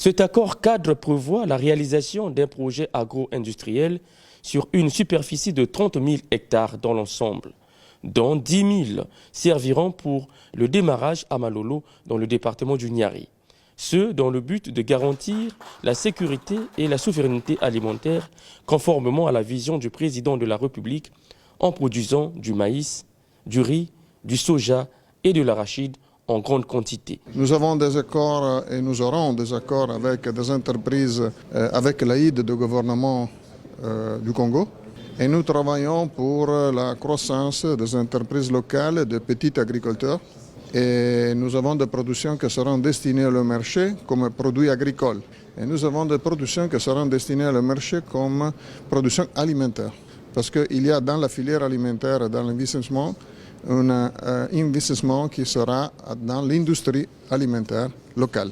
Cet accord cadre prévoit la réalisation d'un projet agro-industriel sur une superficie de 30 000 hectares dans l'ensemble, dont 10 000 serviront pour le démarrage à Malolo dans le département du Niari. Ce dans le but de garantir la sécurité et la souveraineté alimentaire conformément à la vision du président de la République en produisant du maïs, du riz, du soja et de l'arachide en grande quantité. Nous avons des accords et nous aurons des accords avec des entreprises avec l'aide du gouvernement du Congo. Et nous travaillons pour la croissance des entreprises locales, des petits agriculteurs. Et nous avons des productions qui seront destinées au marché comme produits agricoles. Et nous avons des productions qui seront destinées au marché comme production alimentaire. Parce qu'il y a dans la filière alimentaire et dans l'investissement, un investissement qui sera dans l'industrie alimentaire locale.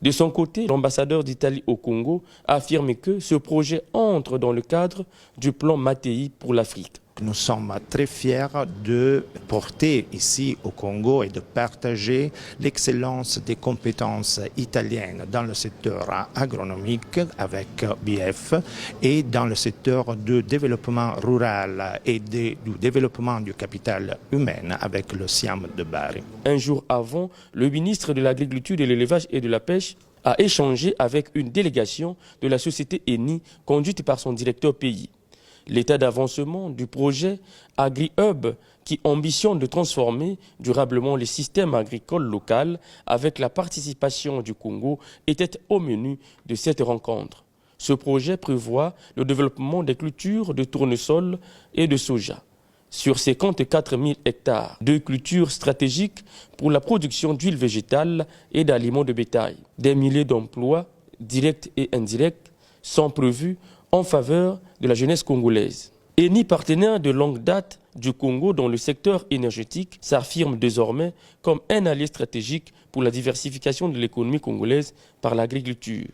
De son côté, l'ambassadeur d'Italie au Congo a affirmé que ce projet entre dans le cadre du plan Mattei pour l'Afrique. Nous sommes très fiers de porter ici au Congo et de partager l'excellence des compétences italiennes dans le secteur agronomique avec BF et dans le secteur du développement rural et du développement du capital humain avec le SIAM de Bari. Un jour avant, le ministre de l'Agriculture, de l'Élevage et de la Pêche a échangé avec une délégation de la société ENI conduite par son directeur pays. L'état d'avancement du projet AgriHub qui ambitionne de transformer durablement le système agricole local avec la participation du Congo était au menu de cette rencontre. Ce projet prévoit le développement des cultures de tournesol et de soja sur 54 000 hectares de cultures stratégiques pour la production d'huile végétale et d'aliments de bétail. Des milliers d'emplois, directs et indirects, sont prévus en faveur de la jeunesse congolaise. ENI, partenaire de longue date du Congo dans le secteur énergétique, s'affirme désormais comme un allié stratégique pour la diversification de l'économie congolaise par l'agriculture.